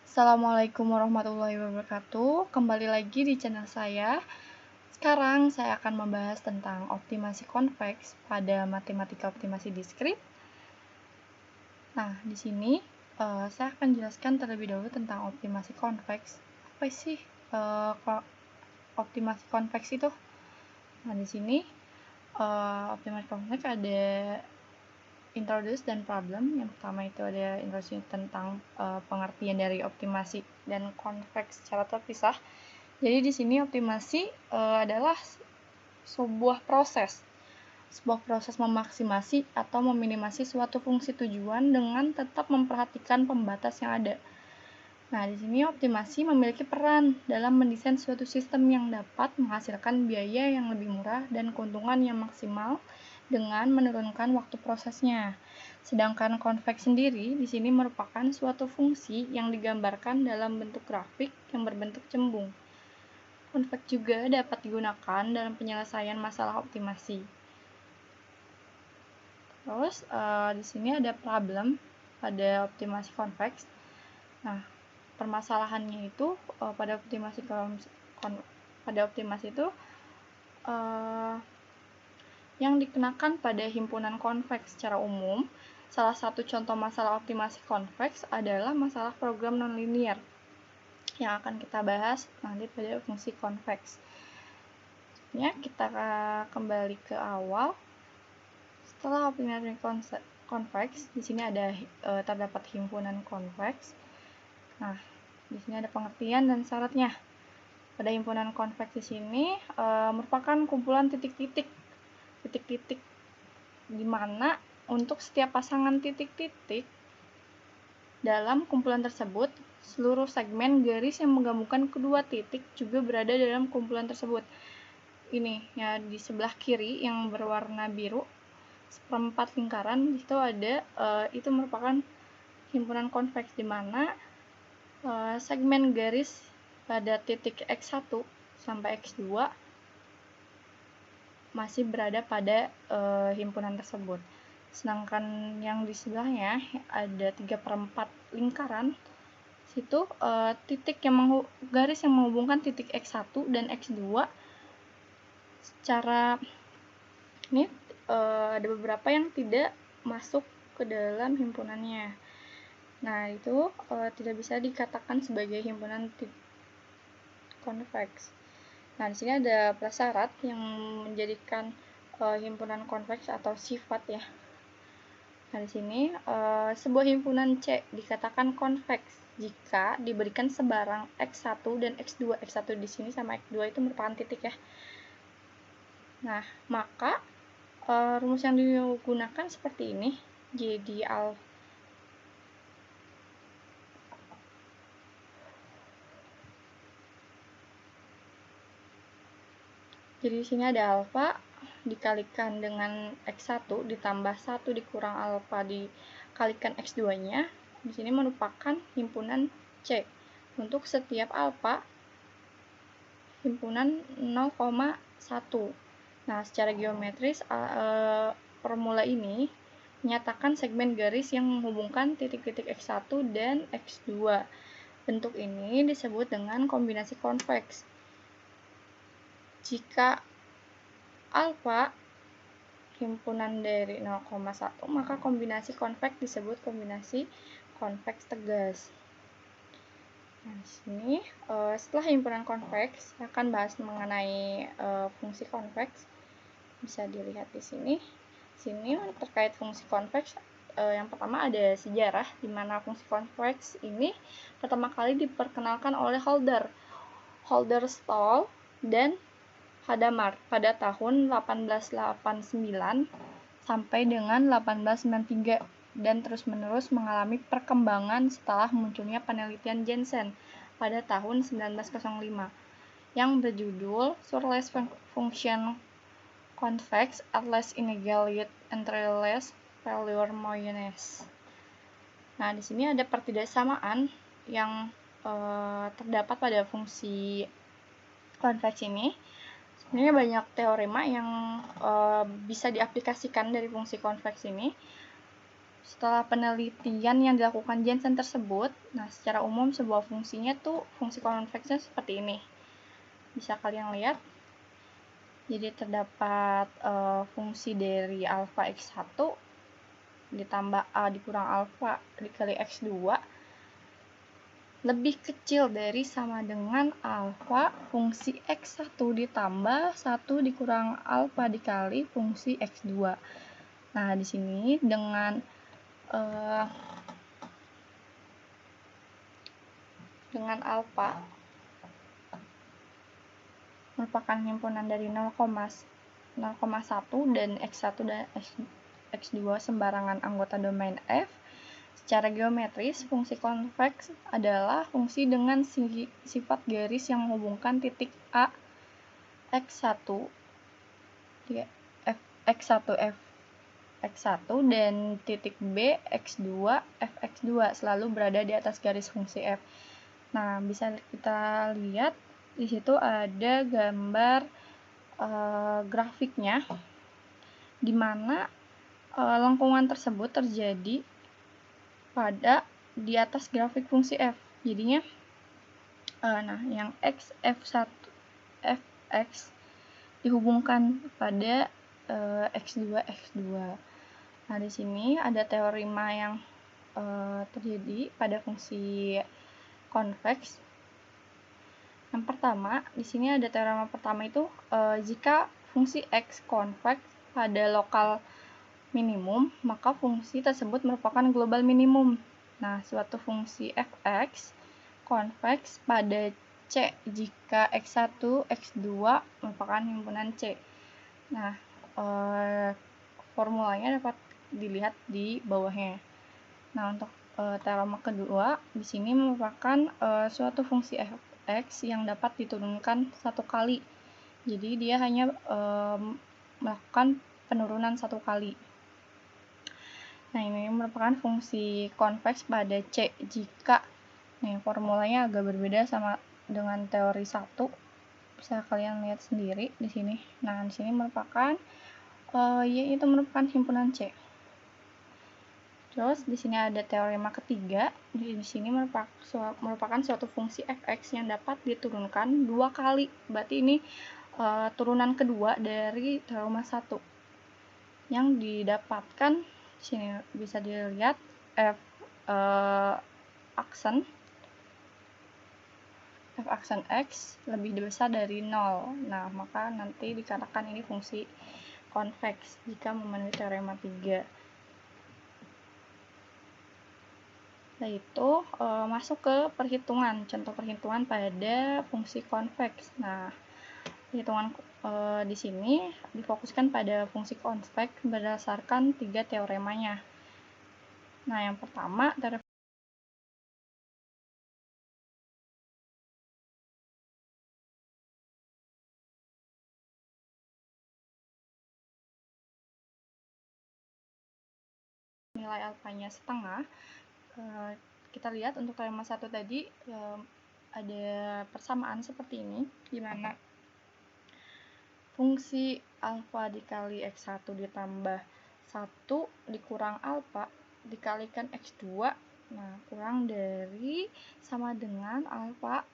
Assalamualaikum warahmatullahi wabarakatuh. Kembali lagi di channel saya. Sekarang saya akan membahas tentang optimasi konveks pada matematika optimasi diskrit. Nah, di sini saya akan jelaskan terlebih dahulu tentang optimasi konveks. Apa sih optimasi konveks itu? Nah, di sini optimasi konveks ada introduce dan problem. Yang pertama itu ada introduction tentang pengertian dari optimasi dan konveks secara terpisah. Jadi di sini optimasi adalah sebuah proses memaksimasi atau meminimasi suatu fungsi tujuan dengan tetap memperhatikan pembatas yang ada. Nah, di sini optimasi memiliki peran dalam mendesain suatu sistem yang dapat menghasilkan biaya yang lebih murah dan keuntungan yang maksimal dengan menurunkan waktu prosesnya. Sedangkan konveks sendiri di sini merupakan suatu fungsi yang digambarkan dalam bentuk grafik yang berbentuk cembung. Konveks juga dapat digunakan dalam penyelesaian masalah optimasi. Terus di sini ada problem pada optimasi konveks. Nah, permasalahannya itu pada optimasi itu yang dikenakan pada himpunan konveks secara umum. Salah satu contoh masalah optimasi konveks adalah masalah program nonlinear yang akan kita bahas nanti pada fungsi konveks. Ya, kita kembali ke awal. Setelah optimasi konveks, di sini ada terdapat himpunan konveks. Nah, di sini ada pengertian dan syaratnya. Pada himpunan konveks di sini merupakan kumpulan titik-titik di mana untuk setiap pasangan titik-titik dalam kumpulan tersebut, seluruh segmen garis yang menggabungkan kedua titik juga berada dalam kumpulan tersebut. Ini ya, di sebelah kiri yang berwarna biru, seperempat lingkaran, di situ ada itu merupakan himpunan konveks di mana segmen garis pada titik X1 sampai X2 masih berada pada himpunan tersebut. Sedangkan yang di sebelahnya ada 3/4 lingkaran. Situ titik yang garis yang menghubungkan titik X1 dan X2 secara ini ada beberapa yang tidak masuk ke dalam himpunannya. Nah, itu tidak bisa dikatakan sebagai himpunan konveks. Nah, di sini ada prasyarat yang menjadikan himpunan konveks atau sifat ya. Nah, di sini sebuah himpunan C dikatakan konveks jika diberikan sebarang X1 dan X2. X1 di sini sama X2 itu merupakan titik ya. Nah, maka rumus yang digunakan seperti ini. Jadi di sini ada alfa dikalikan dengan X1 ditambah 1 dikurang alfa dikalikan X2-nya. Di sini merupakan himpunan C. Untuk setiap alfa himpunan 0,1. Nah, secara geometris formula ini menyatakan segmen garis yang menghubungkan titik-titik X1 dan X2. Bentuk ini disebut dengan kombinasi konveks. Jika alfa himpunan dari 0,1, maka kombinasi konveks disebut kombinasi konveks tegas. Nah, di sini setelah himpunan konveks akan bahas mengenai fungsi konveks. Bisa dilihat di sini. Sini terkait fungsi konveks yang pertama ada sejarah di mana fungsi konveks ini pertama kali diperkenalkan oleh Holder-Stall dan Hadamard pada tahun 1889 sampai dengan 1893 dan terus-menerus mengalami perkembangan setelah munculnya penelitian Jensen pada tahun 1905 yang berjudul Surless Function Convex at less inegality entre les valeurs moyennes. Nah, di sini ada pertidaksamaan yang terdapat pada fungsi konveks ini. Sebenarnya banyak teorema yang bisa diaplikasikan dari fungsi konveks ini. setelah penelitian yang dilakukan Jensen tersebut, nah secara umum sebuah fungsinya tuh fungsi konveksnya seperti ini. Bisa kalian lihat. Jadi terdapat fungsi dari alfa x1 ditambah A dikurang alfa dikali x2 lebih kecil dari sama dengan alfa fungsi x1 ditambah 1 dikurang alfa dikali fungsi x2. Nah, di sini dengan alfa merupakan himpunan dari 0,1 dan x1 dan x2 sembarangan anggota domain F. Secara geometris, fungsi konveks adalah fungsi dengan sifat garis yang menghubungkan titik A x1 x1 dan titik B x2 fx2 selalu berada di atas garis fungsi F. Nah, bisa kita lihat di situ ada gambar grafiknya di mana lengkungan tersebut terjadi pada di atas grafik fungsi F. Jadinya nah yang x f1 fx dihubungkan pada x2 x2. Nah, di sini ada teorema yang terjadi pada fungsi konveks. Yang pertama, di sini ada teorema pertama itu jika fungsi x konveks pada lokal minimum, maka fungsi tersebut merupakan global minimum. Nah, suatu fungsi fx konveks pada C jika x1, x2 merupakan himpunan C. Nah, formulanya dapat dilihat di bawahnya. Nah, untuk teorema kedua, di sini merupakan suatu fungsi fx yang dapat diturunkan satu kali. Jadi, dia hanya melakukan penurunan satu kali. Nah, ini merupakan fungsi konveks pada C jika formulanya agak berbeda sama dengan teori 1. Bisa kalian lihat sendiri di sini. Nah, di sini merupakan yaitu merupakan himpunan C. Terus di sini ada teorema ketiga. Di sini merupakan suatu fungsi fx yang dapat diturunkan 2 kali. Berarti ini turunan kedua dari teorema 1. Yang didapatkan di sini bisa dilihat f aksen x lebih besar dari 0. Nah, maka nanti dikatakan ini fungsi konveks jika memenuhi teorema 3. Nah, itu masuk ke perhitungan, contoh perhitungan pada fungsi konveks. Nah, perhitungan di sini difokuskan pada fungsi konveks berdasarkan 3 teoremanya. Nah, yang pertama, nilai alfanya setengah. Kita lihat untuk teorema 1 tadi ada persamaan seperti ini, di mana fungsi alfa dikali x1 ditambah 1 dikurang alfa dikalikan x2, nah kurang dari sama dengan alfa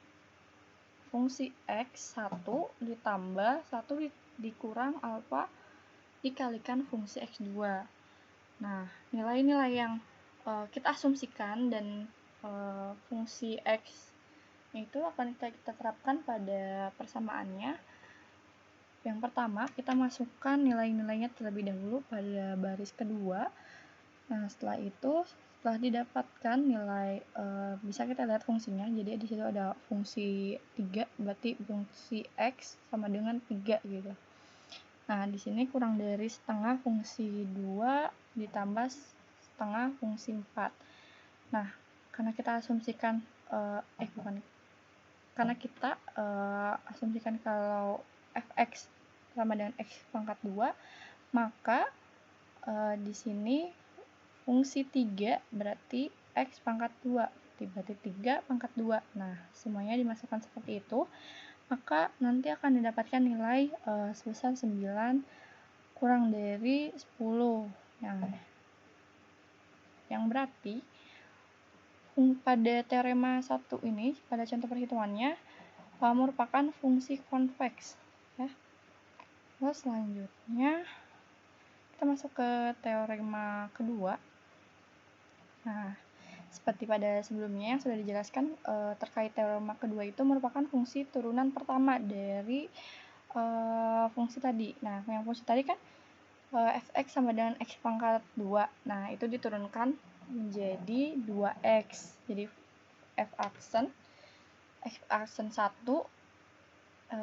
fungsi x1 ditambah 1 dikurang alfa dikalikan fungsi x2. Nah, nilai-nilai yang kita asumsikan dan fungsi x itu akan kita terapkan pada persamaannya. Yang pertama, kita masukkan nilai-nilainya terlebih dahulu pada baris kedua. Nah, setelah itu, setelah didapatkan nilai, bisa kita lihat fungsinya. Jadi di situ ada fungsi 3, berarti fungsi x sama dengan 3 gitu. Nah, di sini kurang dari setengah fungsi 2 ditambah setengah fungsi 4. Nah, karena kita asumsikan karena kita asumsikan kalau fx sama dengan x pangkat 2, maka di sini fungsi 3 berarti x pangkat 2, berarti 3 pangkat 2. Nah, semuanya dimasukkan seperti itu, maka nanti akan didapatkan nilai sebesar 9 kurang dari 10. Nah, yang berarti pada teorema 1 ini, pada contoh perhitungannya, merupakan fungsi konveks. Ya. Terus selanjutnya, kita masuk ke teorema kedua. Nah, seperti pada sebelumnya yang sudah dijelaskan, terkait teorema kedua itu merupakan fungsi turunan pertama dari fungsi tadi. Nah, yang fungsi tadi kan fx sama dengan x pangkat 2. Nah, itu diturunkan menjadi 2x. Jadi f aksen 1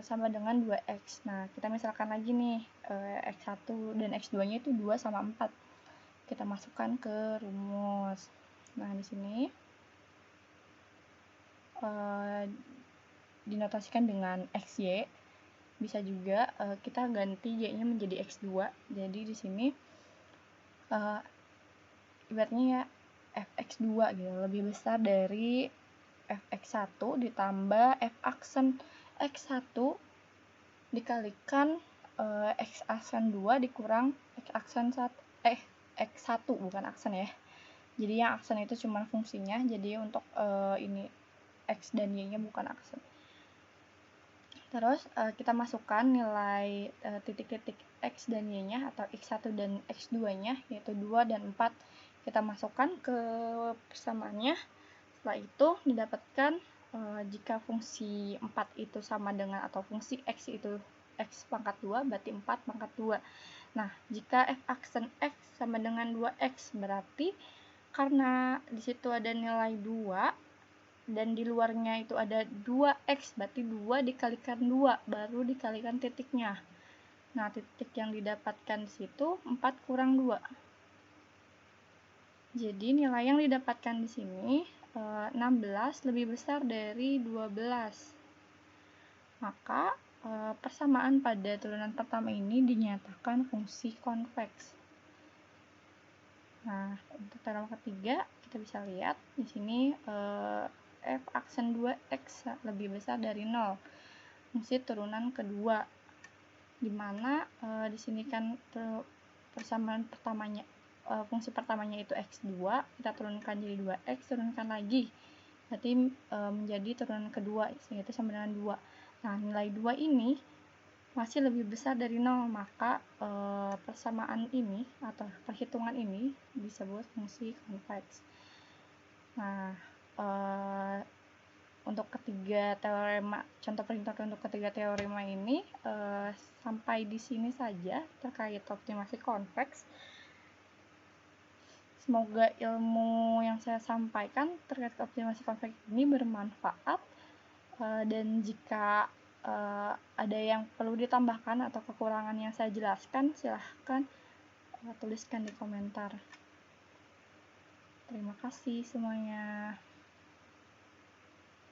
sama dengan 2x. Nah, kita misalkan lagi nih x1 dan x2-nya itu 2 sama 4. Kita masukkan ke rumus. Nah, di sini dinotasikan dengan xy. Bisa juga kita ganti y-nya menjadi x2. Jadi di sini ibaratnya ya fx2 gitu, lebih besar dari fx1 ditambah f aksen x1 dikalikan x aksen 2 dikurang x aksen 1 x1 bukan aksen ya. Jadi yang aksen itu cuma fungsinya, jadi untuk ini x dan y-nya bukan aksen. Terus kita masukkan nilai titik-titik x dan y-nya atau x1 dan x2-nya, yaitu 2 dan 4. Kita masukkan ke persamaannya. Setelah itu didapatkan jika fungsi 4 itu sama dengan atau fungsi x itu x pangkat 2, berarti 4 pangkat 2. Nah, jika f aksen x sama dengan 2x, berarti karena di situ ada nilai 2 dan di luarnya itu ada 2x, berarti 2 dikalikan 2 baru dikalikan titiknya. Nah, titik yang didapatkan di situ 4 kurang 2. Jadi nilai yang didapatkan di sini 16 lebih besar dari 12. Maka persamaan pada turunan pertama ini dinyatakan fungsi konveks. Nah, untuk teorema ketiga kita bisa lihat di sini f aksen 2x lebih besar dari 0. Fungsi turunan kedua, dimana di sini kan persamaan pertamanya fungsi pertamanya itu x2, kita turunkan jadi 2x, turunkan lagi, berarti menjadi turunan kedua, yaitu sama dengan 2. Nah, nilai 2 ini masih lebih besar dari 0, maka persamaan ini atau perhitungan ini disebut fungsi konveks. Nah, untuk ketiga teorema, contoh perhitungan untuk ketiga teorema ini sampai di sini saja terkait optimasi konveks. Semoga ilmu yang saya sampaikan terkait optimasi konveks ini bermanfaat, dan jika ada yang perlu ditambahkan atau kekurangan yang saya jelaskan, silahkan tuliskan di komentar. Terima kasih semuanya.